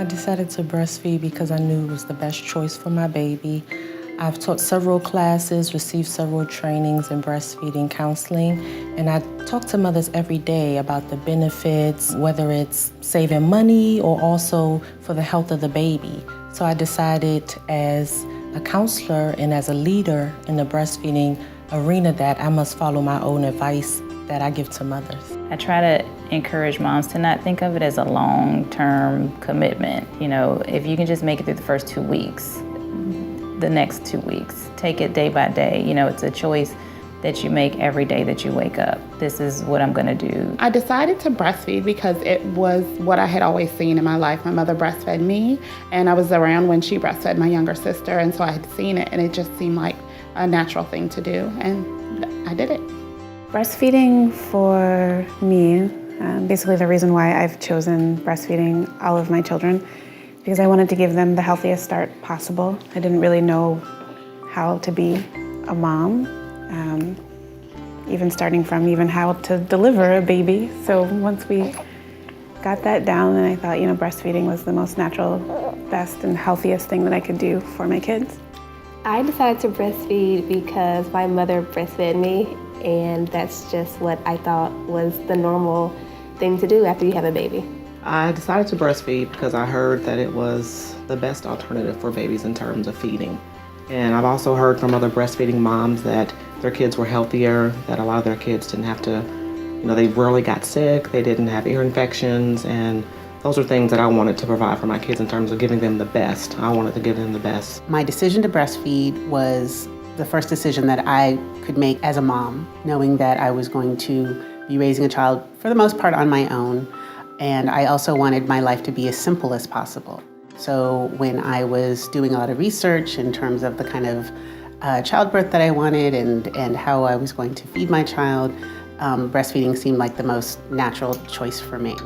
I decided to breastfeed because I knew it was the best choice for my baby. I've taught several classes, received several trainings in breastfeeding counseling, and I talk to mothers every day about the benefits, whether it's saving money or also for the health of the baby. So I decided as a counselor and as a leader in the breastfeeding arena that I must follow my own advice that I give to mothers. I try to encourage moms to not think of it as a long-term commitment. You know, if you can just make it through the first 2 weeks, the next 2 weeks, take it day by day. You know, it's a choice that you make every day that you wake up. This is what I'm gonna do. I decided to breastfeed because it was what I had always seen in my life. My mother breastfed me, and I was around when she breastfed my younger sister, and so I had seen it, and it just seemed like a natural thing to do, and I did it. Breastfeeding for me, basically the reason why I've chosen breastfeeding all of my children, because I wanted to give them the healthiest start possible. I didn't really know how to be a mom, even starting from how to deliver a baby. So once we got that down, and I thought, breastfeeding was the most natural, best, and healthiest thing that I could do for my kids. I decided to breastfeed because my mother breastfed me, and that's just what I thought was the normal thing to do after you have a baby. I decided to breastfeed because I heard that it was the best alternative for babies in terms of feeding. And I've also heard from other breastfeeding moms that their kids were healthier, that a lot of their kids didn't have to, they rarely got sick, they didn't have ear infections, and those are things that I wanted to provide for my kids in terms of giving them the best. I wanted to give them the best. My decision to breastfeed was the first decision that I could make as a mom, knowing that I was going to be raising a child for the most part on my own. And I also wanted my life to be as simple as possible. So when I was doing a lot of research in terms of the kind of childbirth that I wanted and how I was going to feed my child, breastfeeding seemed like the most natural choice for me.